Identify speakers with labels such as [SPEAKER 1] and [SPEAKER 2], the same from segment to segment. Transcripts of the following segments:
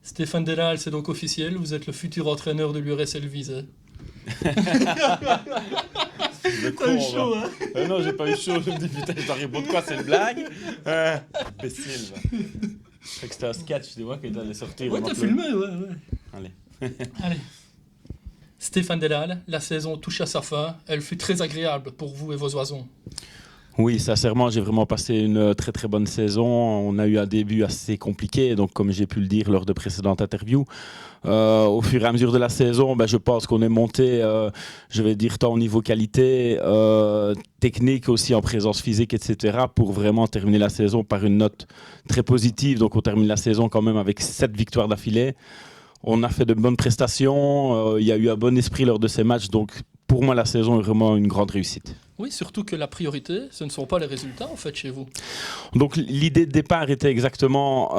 [SPEAKER 1] Stéphane Delal, c'est donc officiel, vous êtes le futur entraîneur de l'URSL Visé.
[SPEAKER 2] T'as eu chaud, hein? Non, j'ai pas eu chaud. Je me dis, putain, je dois répondre quoi, c'est une blague? Imbécile, va. Je crois que c'était un sketch, tu vois, qu'il allait sortir.
[SPEAKER 1] Ouais, t'as filmé, ouais.
[SPEAKER 2] Allez.
[SPEAKER 1] Allez. Stéphane Delal, la saison touche à sa fin. Elle fut très agréable pour vous et vos oisons.
[SPEAKER 2] Oui, sincèrement, j'ai vraiment passé une très très bonne saison. On a eu un début assez compliqué, donc comme j'ai pu le dire lors de précédentes interviews. Au fur et à mesure de la saison, je pense qu'on est monté, je vais dire, tant au niveau qualité, technique aussi en présence physique, etc., pour vraiment terminer la saison par une note très positive. Donc on termine la saison quand même avec 7 victoires d'affilée. On a fait de bonnes prestations, il y a eu un bon esprit lors de ces matchs, donc pour moi la saison est vraiment une grande réussite.
[SPEAKER 1] Oui, surtout que la priorité, ce ne sont pas les résultats en fait chez vous.
[SPEAKER 2] Donc l'idée de départ était exactement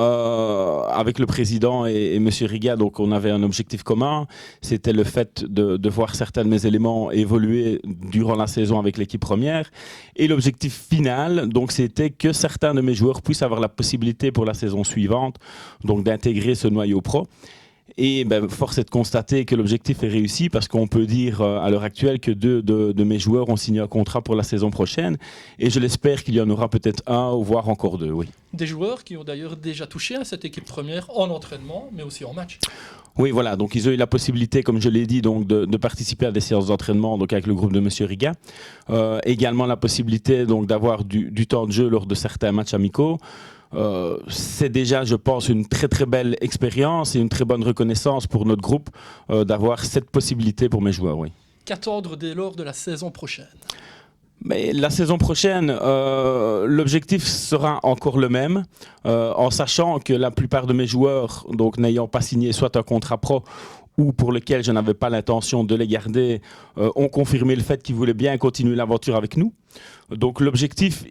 [SPEAKER 2] avec le président et M. Riga, donc on avait un objectif commun, c'était le fait de voir certains de mes éléments évoluer durant la saison avec l'équipe première. Et l'objectif final, donc c'était que certains de mes joueurs puissent avoir la possibilité pour la saison suivante, donc d'intégrer ce noyau pro. Et force est de constater que l'objectif est réussi parce qu'on peut dire à l'heure actuelle que deux de mes joueurs ont signé un contrat pour la saison prochaine. Et je l'espère qu'il y en aura peut-être un, ou voire encore deux, oui.
[SPEAKER 1] Des joueurs qui ont d'ailleurs déjà touché à cette équipe première en entraînement, mais aussi en match.
[SPEAKER 2] Oui, voilà. Donc ils ont eu la possibilité, comme je l'ai dit, donc de participer à des séances d'entraînement donc avec le groupe de M. Riga. Également la possibilité donc d'avoir du temps de jeu lors de certains matchs amicaux. C'est déjà, je pense, une très très belle expérience et une très bonne reconnaissance pour notre groupe d'avoir cette possibilité pour mes joueurs, oui.
[SPEAKER 1] Qu'attendre dès lors de la saison prochaine?
[SPEAKER 2] Mais la saison prochaine, l'objectif sera encore le même, en sachant que la plupart de mes joueurs, donc n'ayant pas signé soit un contrat pro ou pour lequel je n'avais pas l'intention de les garder, ont confirmé le fait qu'ils voulaient bien continuer l'aventure avec nous. Donc l'objectif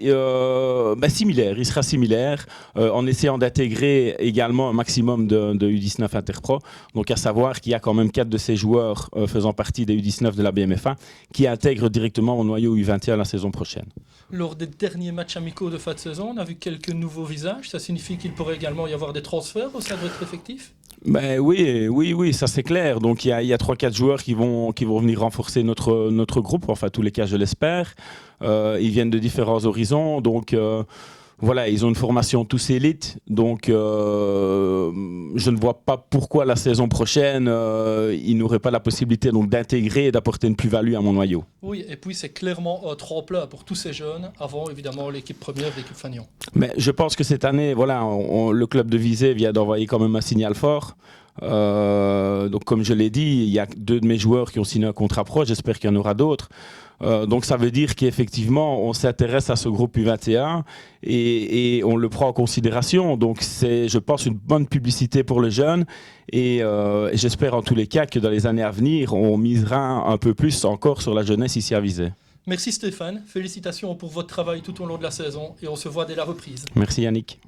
[SPEAKER 2] similaire, il sera similaire, en essayant d'intégrer également un maximum de U19 Interpro. Donc à savoir qu'il y a quand même 4 de ces joueurs faisant partie des U19 de la BMF1 qui intègrent directement au noyau U21 la saison prochaine.
[SPEAKER 1] Lors des derniers matchs amicaux de fin de saison, on a vu quelques nouveaux visages. Ça signifie qu'il pourrait également y avoir des transferts au sein de votre effectif?
[SPEAKER 2] Oui, ça c'est clair. Donc il y a 3-4 joueurs qui vont venir renforcer notre groupe, enfin tous les cas je l'espère. Ils viennent de différents horizons, donc voilà, ils ont une formation tous élites, donc je ne vois pas pourquoi la saison prochaine ils n'auraient pas la possibilité donc d'intégrer et d'apporter une plus-value à mon noyau.
[SPEAKER 1] Oui, et puis c'est clairement un tremplin pour tous ces jeunes, avant évidemment l'équipe première, l'équipe Fagnon.
[SPEAKER 2] Mais je pense que cette année, voilà, le club de Visé vient d'envoyer quand même un signal fort. Donc comme je l'ai dit, il y a 2 de mes joueurs qui ont signé un contrat pro, j'espère qu'il y en aura d'autres. Donc ça veut dire qu'effectivement on s'intéresse à ce groupe U21 et on le prend en considération. Donc c'est, je pense, une bonne publicité pour les jeunes et j'espère en tous les cas que dans les années à venir on misera un peu plus encore sur la jeunesse ici à Visé.
[SPEAKER 1] Merci Stéphane, félicitations pour votre travail tout au long de la saison et on se voit dès la reprise.
[SPEAKER 2] Merci Yannick.